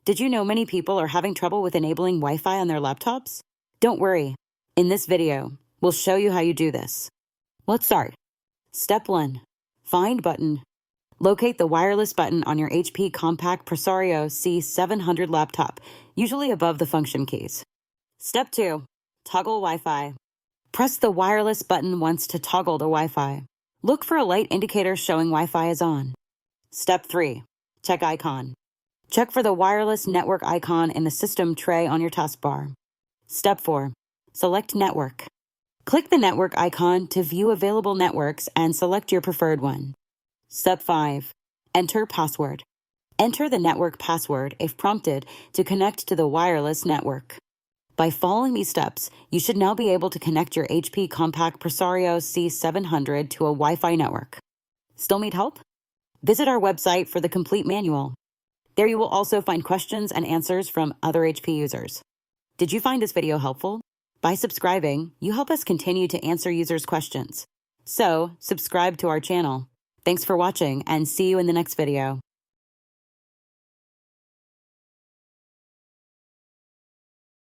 Did you know many people are having trouble with enabling Wi-Fi on their laptops? Don't worry. In this video, we'll show you how you do this. Let's start. Step 1. Find button. Locate the wireless button on your HP Compaq Presario C700 laptop, usually above the function keys. Step 2. Toggle Wi-Fi. Press the wireless button once to toggle to Wi-Fi. Look for a light indicator showing Wi-Fi is on. Step 3. Check icon. Check for the wireless network icon in the system tray on your taskbar. Step 4. Select network. Click the network icon to view available networks and select your preferred one. Step 5. Enter password. Enter the network password if prompted to connect to the wireless network. By following these steps, you should now be able to connect your HP Compaq Presario C700 to a Wi-Fi network. Still need help? Visit our website for the complete manual. There you will also find questions and answers from other HP users. Did you find this video helpful? By subscribing, you help us continue to answer users' questions. So, subscribe to our channel. Thanks for watching and see you in the next video.